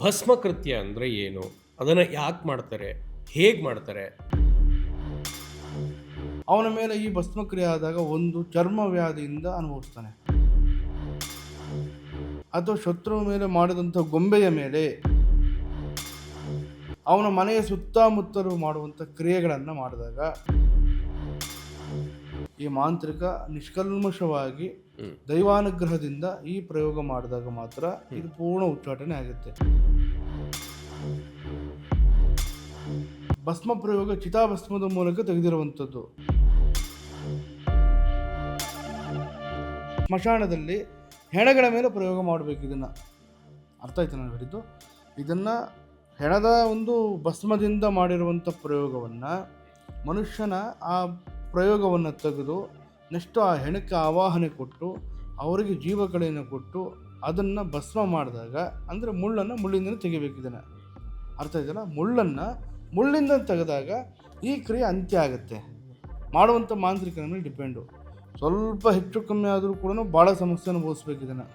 ಭಸ್ಮಕೃತ್ಯ ಅಂದರೆ ಏನು? ಅದನ್ನು ಯಾಕೆ ಮಾಡ್ತಾರೆ? ಹೇಗೆ ಮಾಡ್ತಾರೆ? ಅವನ ಮೇಲೆ ಈ ಭಸ್ಮಕ್ರಿಯೆ ಆದಾಗ ಒಂದು ಚರ್ಮ ವ್ಯಾಧಿಯಿಂದ ಅನುಭವಿಸ್ತಾನೆ, ಅಥವಾ ಶತ್ರುವ ಮೇಲೆ ಮಾಡಿದಂಥ ಗೊಂಬೆಯ ಮೇಲೆ, ಅವನ ಮನೆಯ ಸುತ್ತಮುತ್ತಲು ಮಾಡುವಂಥ ಕ್ರಿಯೆಗಳನ್ನು ಮಾಡಿದಾಗ ಈ ಮಾಂತ್ರಿಕ ನಿಷ್ಕಲ್ಮಶವಾಗಿ ದೈವಾನುಗ್ರಹದಿಂದ ಈ ಪ್ರಯೋಗ ಮಾಡಿದಾಗ ಮಾತ್ರ ಇದು ಪೂರ್ಣ ಉಚ್ಚಾಟನೆ ಆಗುತ್ತೆ. ಭಸ್ಮ ಪ್ರಯೋಗ ಚಿತಾಭಸ್ಮದ ಮೂಲಕ ತೆಗೆದಿರುವಂಥದ್ದು. ಸ್ಮಶಾನದಲ್ಲಿ ಹೆಣಗಳ ಮೇಲೆ ಪ್ರಯೋಗ ಮಾಡಬೇಕು. ಇದನ್ನು ಅರ್ಥ ಆಯ್ತು ನಾನು ಹೇಳಿದ್ದು. ಇದನ್ನು ಹೆಣದ ಒಂದು ಭಸ್ಮದಿಂದ ಮಾಡಿರುವಂಥ ಪ್ರಯೋಗವನ್ನು ಮನುಷ್ಯನ ಆ ಪ್ರಯೋಗವನ್ನು ತೆಗೆದು ನೆಕ್ಸ್ಟ್ ಆ ಹೆಣಕ್ಕೆ ಆವಾಹನೆ ಕೊಟ್ಟು ಅವರಿಗೆ ಜೀವಕಳೆಯನ್ನು ಕೊಟ್ಟು ಅದನ್ನು ಭಸ್ಮ ಮಾಡಿದಾಗ, ಅಂದರೆ ಮುಳ್ಳಿಂದ ತೆಗಿಬೇಕು. ಇದನ್ನು ಅರ್ಥ ಆಯ್ತಲ್ಲ? ಮುಳ್ಳಿಂದ ತೆಗೆದಾಗ ಈ ಕ್ರಿಯೆ ಅಂತ್ಯ ಆಗುತ್ತೆ. ಮಾಡುವಂಥ ಮಾಂತ್ರಿಕನ ಮೇಲೆ ಡಿಪೆಂಡು. ಸ್ವಲ್ಪ ಹೆಚ್ಚು ಕಮ್ಮಿ ಆದರೂ ಕೂಡ ಭಾಳ ಸಮಸ್ಯೆ ಅನುಭವಿಸ್ಬೇಕು ಇದನ್ನು.